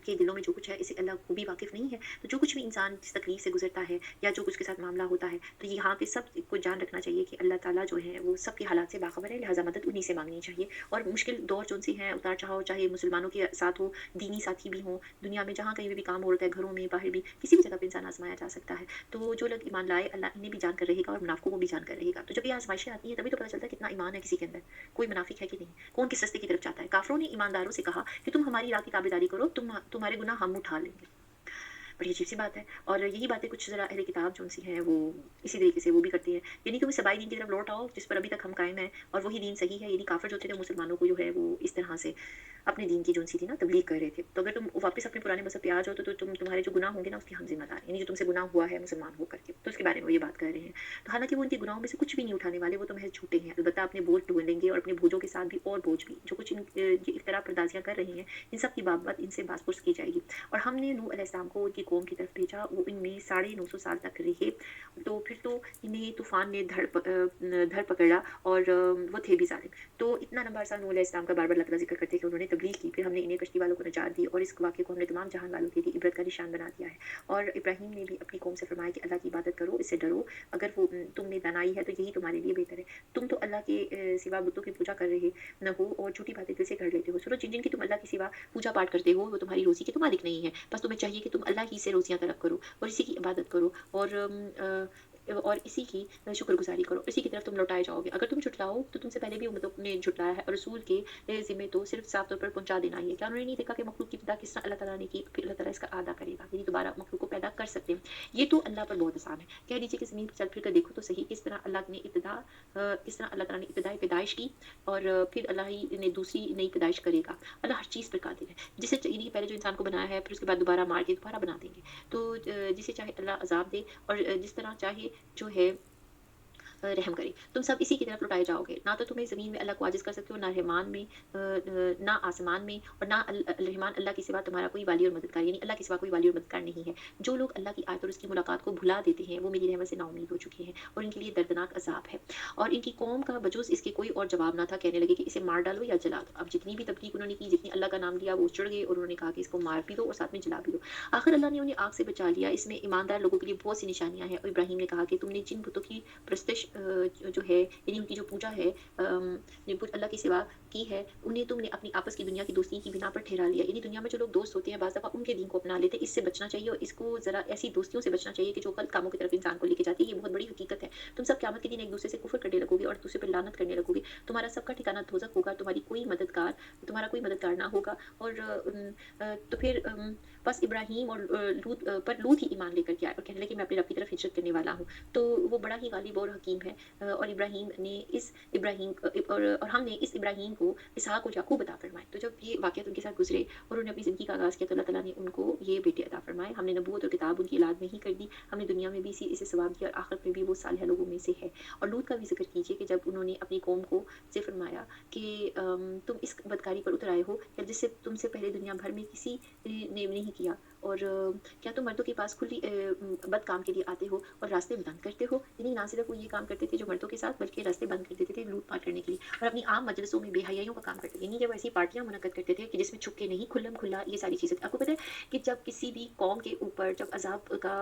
के दिलों में जो कुछ है इसे अल्लाह खूबी वाकिफ़ नहीं है? तो जो कुछ भी इंसान जिस तकलीफ़ से गुज़रता है या जो कुछ के साथ मामला होता है, तो यहाँ पे सब को जान रखना चाहिए कि अल्लाह ताला जो है वो सबके हालात से बाख़बर है, लिहाज़ा मदद उन्हीं से माँगनी चाहिए। और मुश्किल दौर जौन-सी हैं, उतार-चढ़ाव चाहे मुसलमानों के साथ हो, दीनी साथी भी हों, दुनिया में जहाँ कहीं भी काम हो रहा है, घरों में, बाहर भी, किसी भी जगह पे इंसान आज़माया जा सकता है। तो जो लोग ईमान लाए, अल्लाह इन्हें भी जान कर रहेगा और मुनाफ़िकों को भी जान कर रहेगा। तो जब ये आज़माइशें आती हैं, तभी तो पता चलता है कितना ईमान है किसी के अंदर, कोई मुनाफ़िक है कि नहीं, कौन किस रस्ते की तरफ जाता है। काफ़िरों ने ईमानदारों से कहा कि तुम हमारी राह की ताबेदारी करो, तुम्हारे गुनाह हम उठा लेंगे। बड़ी अजीब-सी बात है और यही बातें कुछ ज़रा अहले किताब जो-सी हैं वो इसी तरीके से वो भी करती हैं। यानी कि वो सबाई दीन की तरफ लौट आओ जिस पर अभी तक हम कायम हैं और वही दीन सही है। यानी काफ़िर जो थे मुसलमानों को जो है वो इस तरह से अपने दीन की जो-सी थी ना तब्लीग कर रहे थे। तो अगर तुम वापस अपने पुराने मज़हब पे आ जाओ तो तुम्हारे जो गुनाह होंगे ना उसके हम ज़िम्मेदार हैं। यानी जो तुमसे गुनाह हुआ है मुसलमान होकर के, तो उसके बारे में वो ये बात कर रहे हैं। तो हालाँकि वो उनके गुनाहों में से कुछ भी नहीं उठाने वाले, वो तो महज़ झूठे हैं। अलबत्ता अपने बोझ ढूँढेंगे और अपने बोझों के साथ भी और बोझ भी। जो कुछ ये इख्तरा पर्दाज़ियाँ कर रहे हैं, इन सब की बाबत इनसे बाज़-पुरस की जाएगी। और हमने नूह अलैहिस्सलाम को उनकी कौम की तरफ भेजा, वो इनमें 950 साल तक रहे। तो फिर तो इन्हें तूफ़ान ने धर पकड़ा और वो थे भी ज़ालिम। तो इतना लंबा अरसा नूह अलैहिस्सलाम का बार-बार अल्लाह ताला ज़िक्र करते हैं कि उन्होंने तब्लीग की, फिर हमने इन्हें कश्ती वालों को निजात दी और इस वाक़ये को हमने तमाम जहान वालों के लिए इबरत का निशान बना दिया है। और इब्राहीम ने भी अपनी कौम से फरमाया कि अल्लाह की इबादत करो, इससे डरो, अगर वो तुम में दानाई है तो यही तुम्हारे लिए बेहतर है। तुम तो अल्लाह के सिवा बुतों की पूजा कर रहे न हो और झूठी बातें दिल से कर लेते हो। सुनो जिन-जिन की तुम अल्लाह के सिवा पूजा-पाठ करते हो, वो तुम्हारी रोज़ी के तो मालिक नहीं है। बस तुम्हें चाहिए कि तुम अल्लाह ही से रोज़ियाँ तलब करो और इसी की इबादत करो और इसी की शुक्रगुज़ारी करो, इसी की तरफ तुम लौटाए जाओगे। अगर तुम झुठलाओ तो तुमसे पहले भी उम्मतों ने झुठलाया है और रसूल के ज़िम्मे तो सिर्फ़ साफ़ तौर पर पहुँचा देना ही है। क्या उन्होंने नहीं देखा कि मख़लूक़ की इब्तिदा किस तरह अल्लाह ताला ने की, फिर अल्लाह ताला इसका अदा करेगा, यानी दोबारा मख़लूक़ को पैदा कर सकते हैं। ये तो अल्लाह पर बहुत आसान है। कह दीजिए कि ज़मीन पर चल फिर कर देखो तो सही, किस तरह अल्लाह ताला ने इब्तिदाए पैदाइश की और फिर अल्लाह ही ने दूसरी नई पैदाइश करेगा। अल्लाह हर चीज़ पर कादिर है। जिसे यानी पहले जो इंसान को बनाया है, फिर उसके बाद दोबारा मार के दोबारा बना देंगे। तो जिसे चाहे अल्लाह अज़ाब दे और जिस तरह चाहे जो है रहम करे। तुम सब इसी की तरफ लौटाए जाओगे। ना तो तुम्हें ज़मीन में अल्लाह को आजिज़ कर सकते हो, ना रहमान में ना आसमान में और ना रहमान अल्लाह के सिवा तुम्हारा कोई वाली और मददगार यानी अल्लाह के सिवा कोई वाली और मददगार नहीं है। जो लोग अल्लाह की आयत और उसकी मुलाकात को भुला देते हैं, वो मेरी रहमत से नाउम्मीद हो चुके हैं और इनके लिए दर्दनाक अज़ाब है। और इनकी कौम का बजूज़ इसके कोई और जवाब ना था, कहने लगे कि इसे मार डालो या जला दो। अब जितनी भी तब्लीग उन्होंने की, जितनी अल्लाह का नाम लिया, वो चढ़ गए और उन्होंने कहा कि इसको मार भी दो और साथ में जला भी दो। आखिर अल्लाह ने उन्हें आग से बचा लिया। इसमें ईमानदार लोगों के लिए बहुत सी निशानियाँ हैं और इब्राहीम ने कहा कि तुमने जिन बुतों की परस्तिश जो है यानी उनकी जो पूजा है अल्लाह के सिवा की है, उन्हें तुमने अपनी आपस की दुनिया की दोस्ती की बिना पर ठहरा लिया। यानी दुनिया में जो लोग दोस्त होते हैं, बाज़ दफ़ा उनके दीन को अपना लेते हैं। इससे बचना चाहिए और इसको ज़रा ऐसी दोस्तियों से बचना चाहिए कि जो गलत कामों की तरफ इंसान को लेके जाती है। ये बहुत बड़ी हकीकत है। तुम सब क़यामत के दिन एक-दूसरे से कुफ़्र करने लगोगे और दूसरे पर लानत करने लगोगे। तुम्हारा सबका ठिकाना दोज़ख होगा, तुम्हारा कोई मददगार ना होगा और तो फिर बस इब्राहीम और लूत ही ईमान लेकर के आए और कहने लगे मैं अपने रब की तरफ हिजरत करने वाला हूँ। तो वो बड़ा ही गालिब और हकीम है और हमने इस इब्राहीम को इसहाक और याकूब अता फरमाए। तो जब ये वाक़यात उनके साथ गुज़रे और उन्होंने अपनी ज़िंदगी का आगाज़ किया तो अल्लाह ताला ने उनको ये बेटे अता फरमाए। हमने नबूवत और किताब उनकी औलाद में ही कर दी। हमने दुनिया में भी इसे सवाब दिया और आखिरत में भी वो सालिह लोगों में से है। और लूत का भी ज़िक्र कीजिए कि जब उन्होंने अपनी कौम को से फरमाया कि तुम इस बदकारी पर उतर आए हो या जिससे तुमसे पहले दुनिया भर में किसी ने नहीं किया और क्या तुम मर्दों के पास बद काम के लिए आते हो और रास्ते बंद करते हो? यानी ना सिर्फ़ वो ये काम करते थे जो मर्दों के साथ बल्कि रास्ते बंद कर देते थे लूट-पाट करने के लिए और अपनी आम मजलिसों में बेहयाइयों का काम करते थे। यानी जब ऐसी पार्टियाँ मुनक्कद करते थे कि जिसमें छुप के नहीं, खुल्लम-खुल्ला ये सारी चीज़ें। आपको पता है कि जब किसी भी कौम के ऊपर जब अज़ाब का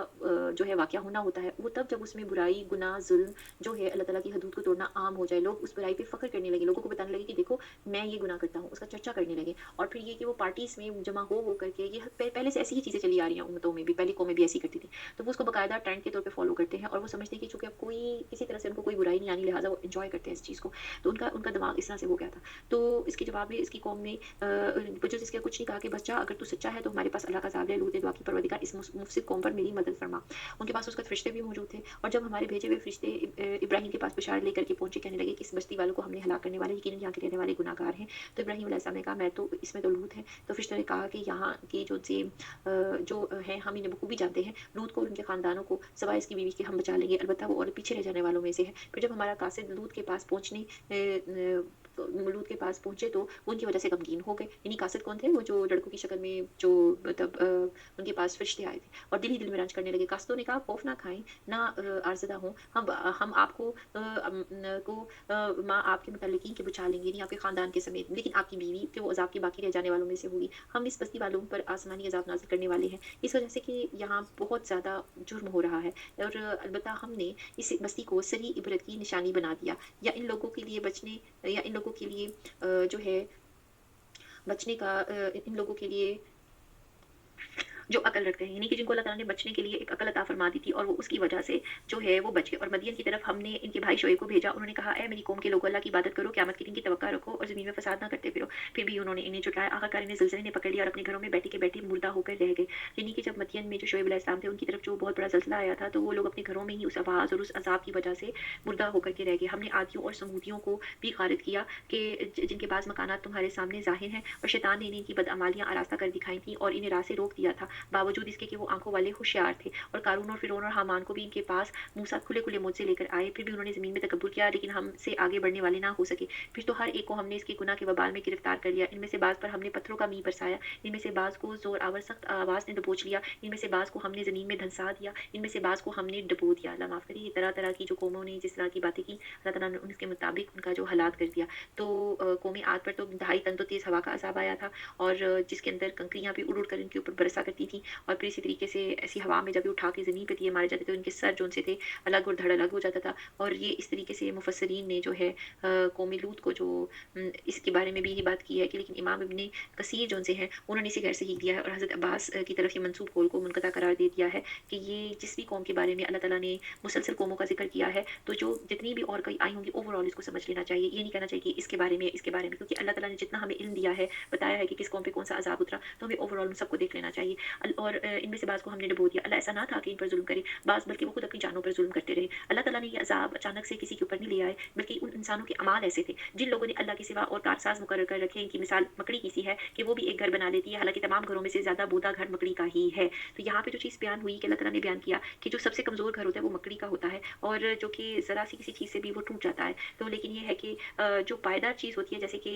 जो है वाक़या होना होता है, वो तब जब उसमें बुराई, गुनाह, ज़ुल्म जो है अल्लाह ताला की हदूद को तोड़ना आम हो जाए, लोग उस बुराई पे फ़ख्र करने लगे, लोगों को बताने लगे कि देखो मैं ये गुनाह करता हूँ, उसका चर्चा करने लगे और फिर ये कि वो पार्टीज़ में जमा हो करके ये पहले से ऐसी ही चीज़ें चली आ रही हैं उम्मतों में भी, पहली कौमें भी ऐसी करती थी। तो वो उसको बाकायदा ट्रेंड के तौर पे फ़ॉलो करते हैं और वो समझते हैं कि चूँकि अब कोई किसी तरह से उनको कोई बुराई नहीं आनी लिहाज़ा वो एन्जॉय करते हैं इस चीज़ को। तो उनका उनका दिमाग इस तरह से हो गया था। तो इसके जवाब में इसकी कौम ने बजूज़ इसके कुछ नहीं कहा कि बस जा अगर तू सच्चा है तो हमारे पास अल्लाह का अज़ाब ले लूट दे दुआ की परवरदिगार इस मुफ़सिद कौम पर मेरी मदद फरमा। उनके पास उस वक़्त फ़रिश्ते भी मौजूद थे और जब हमारे भेजे हुए फ़रिश्ते इब्राहीम के पास बशारत लेकर के पहुँचे कहने लगे कि इस बस्ती वालों को हमने हलाक करने वाले यकीनन यहाँ के रहने वाले गुनाहगार हैं। तो इब्राहीम अलैहिस्सलाम ने कहा मैं तो इसमें तो लूत है। तो फ़रिश्तों ने कहा कि यहाँ की जो सी जो हैं हम इन्हें बखूबी जानते हैं, लूत को और उनके खानदानों को सिवाय इसकी बीवी के हम बचा लेंगे, अलबत्ता वो औरत पीछे रह जाने वालों में से है। फिर जब हमारा कासिद लूत के पास पहुँचने लूत के पास पहुँचे तो वो उनकी वजह से गमगीन हो गए। यानी कासिद कौन थे? वो जो लड़कों की शक्ल में जो मतलब उनके पास फरिश्ते आए थे और दिल ही दिल में रंज करने लगे। कासिदों ने कहा, "खौफ ना खाएँ, ना आरज़दा हों, हम आपको माँ आपके मुतल्लिकीन के बचा लेंगे, यानी आपके ख़ानदान के समेत, लेकिन आपकी बीवी कि वो अज़ाब के बाकी रह जाने वालों में से होगी। हम इस बस्ती वालों पर आसमानी अज़ाब नाज़िल करने वाले हैं।" इस वजह से कि यहाँ बहुत ज़्यादा जुर्म हो रहा है और अलबत्ता हमने इस बस्ती को सरी इबरत की निशानी बना दिया या इन लोगों के लिए बचने या इन लोगों के लिए जो है बचने का इन लोगों के लिए जो अकल रखते हैं, यानी कि जिनको अल्लाह ताला ने बचने के लिए एक अकल अता फरमा दी थी और वो उसकी वजह से जो है वो बच गए। और मदियन की तरफ हमने इनके भाई शोएब को भेजा। उन्होंने कहा, "ऐ मेरी कौम के लोगों, अल्लाह की इबादत करो, क़यामत के दिन की तवक्का रखो और ज़मीन में फ़साद ना करते फिरो।" फिर भी उन्होंने इन्हें झुठलाया। आखिरकार इन्हें ज़लज़ले ने पकड़ लिया और अपने घरों में बैठे के बैठे मुर्दा होकर रह गए। यानी कि जब मदियन में जो शोएब अलैहिस्सलाम थे, उनकी तरफ जो बहुत बड़ा ज़लज़ला आया था, तो वो लोग अपने घरों में ही उस आवाज़ और उस अज़ाब की वजह से मुर्दा होकर के रह गए। हमने आदियों और समूदियों को भी गारित किया कि जिनके पास मकानात तुम्हारे सामने ज़ाहिर हैं और शैतान ने इन्हें इनकी बदअमालियाँ आरास्ता कर दिखाई थी और इन्हें राह से रोक दिया था। बावजूद इसके कि वो आँखों वाले होशियार थे और कारून और फ़िरौन और हामान को भी इनके पास मूसा खुले-खुले मुँह से लेकर आए, फिर भी उन्होंने ज़मीन में तकब्बुर किया, लेकिन हमसे आगे बढ़ने वाले ना हो सके। फिर तो हर एक को हमने इसके गुनाह के वबाल में गिरफ्तार कर लिया। इनमें से बाज़ पर हमने पत्थरों का मींह बरसाया, इनमें से बाज़ को ज़ोर आवर सख्त आवाज़ ने दबोच लिया, इनमें से बाज़ को हमने ज़मीन में धंसा दिया, इनमें से बाज़ को हमने डुबो दिया। अल्लाह माफ़ करे, ये तरह-तरह की जो कौमों ने जिस तरह की बातें की, अल्लाह ताला ने उनके मुताबिक उनका जो हलाक कर दिया। तो कौम आद पर तो 2.5 टन तो तेज़ हवा का अज़ाब आया था और जिसके अंदर कंकरियाँ भी उड़-उड़ कर इनके ऊपर बरसा करती थीं और फिर इसी तरीके से ऐसी हवा में जब ये उठा के ज़मीन पे दिए मारे जाते थे, उनके सर जो उनसे थे अलग और धड़ अलग हो जाता था। और ये इस तरीके से मुफस्सिरीन ने जो है कौम लूत को जो इसके बारे में भी यही बात की है कि लेकिन इमाम इब्न कसीर जो उनसे हैं, उन्होंने इसे गैर सही दिया है और हज़रत अब्बास की तरफ ये मंसूब कौल को मुनक़ता करार दे दिया है कि ये जिस भी कौम के बारे में अल्लाह ताला ने मुसलसल कौमों का ज़िक्र किया है, तो जो जितनी भी और कई आई होंगी ओवरऑल इसको समझ लेना चाहिए। ये नहीं कहना चाहिए कि इसके बारे में क्योंकि अल्लाह ताला ने जितना हमें इल्म दिया है, बताया है कि किस कौम पे कौन-सा अज़ाब उतरा, तो हमें ओवरऑल उन सबको देख लेना चाहिए। और इनमें से बाज़ को हमने डुबो दिया। अल्लाह ऐसा ना था कि इन पर ज़ुल्म करे, बाज़ बल्कि वो खुद अपनी जानों पर ज़ुल्म करते रहे। अल्लाह ताला ने ये अज़ाब अचानक से किसी के ऊपर नहीं ले आए, बल्कि उन इंसानों के अमाल ऐसे थे, जिन लोगों ने अल्लाह के सिवा और कारसाज़ मुकर्रर कर रखे हैं। इनकी मिसाल मकड़ी की सी है कि वो भी एक घर बना लेती है, हालाँकि तमाम घरों में से ज़्यादा बोदा घर मकड़ी का ही है। तो यहाँ पे जो चीज़ बयान हुई कि अल्लाह ताला ने बयान किया कि जो सबसे कमज़ोर घर होता है वो मकड़ी का होता है और जो कि ज़रा-सी किसी चीज़ से भी वो टूट जाता है। तो लेकिन ये है कि जो पायदार चीज़ होती है जैसे कि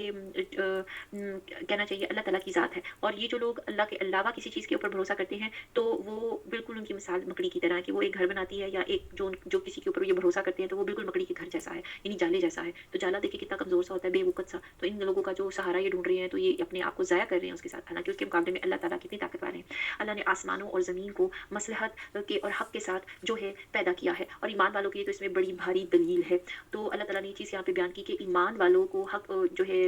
कहना चाहिए अल्लाह ताला की ज़ात है और ये जो लोग अल्लाह के अलावा किसी चीज़ के ऊपर भरोसा करते हैं, तो वो बिल्कुल उनकी मिसाल मकड़ी की तरह है कि वो एक घर बनाती है या एक जो किसी के ऊपर ये भरोसा करते हैं, तो वो बिल्कुल मकड़ी के घर जैसा है, यानी जाले जैसा है। तो जाला देखिए कितना कमज़ोर सा होता है, बेवकूफ़ सा। तो इन लोगों का जो सहारा ये ढूँढ रहे हैं, तो ये अपने आप को ज़ाया कर रहे हैं उसके साथ, हालाँकि उसके मुकाबले में अल्लाह ताला कितनी ताकत वाले हैं। अल्लाह ने आसमानों और ज़मीन को मसलहत के और हक़ के साथ जो है पैदा किया है और ईमान वालों के लिए तो इसमें बड़ी भारी दलील है। तो अल्लाह ताला ने ये चीज़ यहाँ पे बयान की कि ईमान वालों को हक़ जो है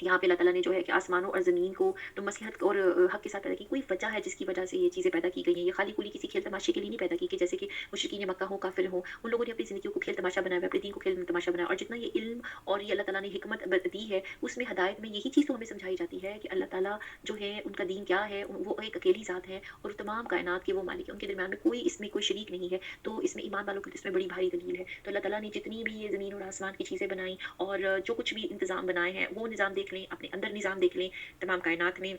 यहाँ पे अल्लाह ताला ने जो है कि आसमानों और ज़मीन को तो मसलहत और हक़ के साथ पैदा की। कोई वजह है जिसकी वजह से ये चीज़ें पैदा की गई हैं। ये खाली-खुली किसी खेल-तमाशे के लिए नहीं पैदा की कि जैसे कि मुशरिकीन मक्का हों, काफ़िर हों, उन लोगों ने अपनी ज़िंदगी को खेल-तमाशा बनाया हुआ है, अपने दीन को खेल-तमाशा बनाया और जितना ये इल्म और ये अल्लाह ताला ने हिकमत दी है, उसमें हिदायत में यही चीज़ तो हमें समझाई जाती है कि अल्लाह ताला जो है उनका दीन क्या है, वो एक अकेली ज़ात है और तमाम कायनात के वो मालिक हैं, उनके दरमियान में कोई इसमें कोई शरीक नहीं है। तो इसमें ईमान वालों के लिए इसमें बड़ी भारी दलील है। तो अल्लाह ताला ने जितनी भी ये ज़मीन और आसमान की चीज़ें बनाई और जो कुछ भी इंतज़ाम बनाए हैं, वो निज़ाम देख लें, अपने अंदर निज़ाम देख लें, तमाम कायनात में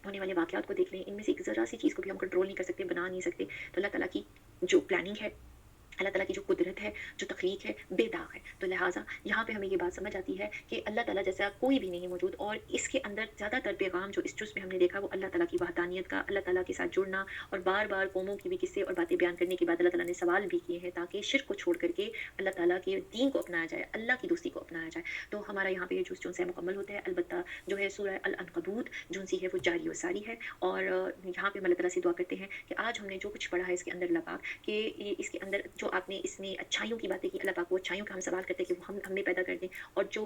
होने वाले वाक़यात को देख लें, इनमें से एक ज़रा-सी चीज़ को भी हम कंट्रोल नहीं कर सकते, बना नहीं सकते। तो अल्लाह ताला की जो प्लानिंग है, अल्लाह ताला की जो कुदरत है, जो तख़लीक है, बेदाग है। तो लिहाज़ा यहाँ पे हमें ये बात समझ आती है कि अल्लाह ताला जैसा कोई भी नहीं मौजूद और इसके अंदर ज़्यादातर पैगाम जो इस जुज़ में हमने देखा वो अल्लाह ताला की वहदानियत का, अल्लाह ताला के साथ जुड़ना और बार-बार कौमों की भी किस्से और बातें बयान करने के बाद अल्लाह ताला ने सवाल भी किए हैं ताकि शिर्क को छोड़ कर के अल्लाह ताला के दीन को अपनाया जाए, अल्लाह की दोस्ती को अपनाया जाए। तो हमारा यहाँ पे ये जुज़ जो है मुकम्मल होता है। अलबत्ता जो है सूरह अल-अनकबूत जो-सी है वो जारी और सारी है और यहाँ पे हम अल्लाह ताला से दुआ करते हैं कि आज हमने जो कुछ पढ़ा है इसके अंदर अल्लाह पाक कि ये इसके अंदर जो आपने इसमें अच्छाइयों की बातें की, अल्लाह पाक वो अच्छाइयों का हम सवाल करते हैं कि वो हमें पैदा कर दें और जो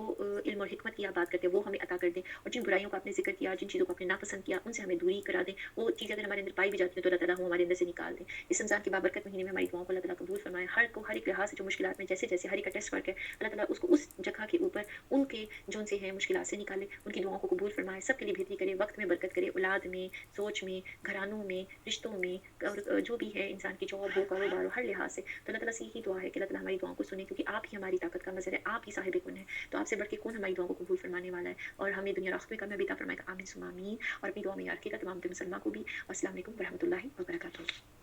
इल्म और हिकमत की आप बात करते हैं वो हमें अता कर दें और जिन बुराइयों का आपने ज़िक्र किया, जिन चीज़ों को आपने नापसंद किया, उनसे हमें दूरी करा दें। वो चीज़ें अगर हमारे अंदर पाई भी जाती हैं तो अल्लाह ताला वो हमारे अंदर से निकाल दें। इस रमज़ान के बाबरकत महीने में हमारी दुआओं को अल्लाह ताला कबूल फरमाए। हर एक लिहाज से जो मुश्किलात में जैसे-जैसे हर एक का टेस्ट वर्क है, अल्लाह ताला उसको उस जगह के ऊपर उनके जो उनसे हैं मुश्किलात से निकाले, उनकी दुआओं को कबूल फरमाए, सबके लिए बेहतरी करे, वक़्त में बरकत करे, औलाद में, सोच में, घरानों में, रिश्तों में और जो भी है इंसान की जॉब हो, कारोबार हो, हर लिहाज से तो अल्लाह ताला से यही दुआ है कि अल्लाह ताला हमारी दुआओं को सुने, क्योंकि आप ही हमारी ताकत का मज़र है, आप ही साहिब कुन है। तो आपसे बढ़ के कौन हमारी दुआओं को कबूल फरमाने वाला है, और हमें दुनिया और आखिरत में कामयाबी अता फरमाएगा। आमीन सुम्मा आमीन। और अपनी दुआ में याद रखिएगा तमाम मुसलमान को भी। अस्सलाम वालेकुम व रहमतुल्लाहि व बरकातहू।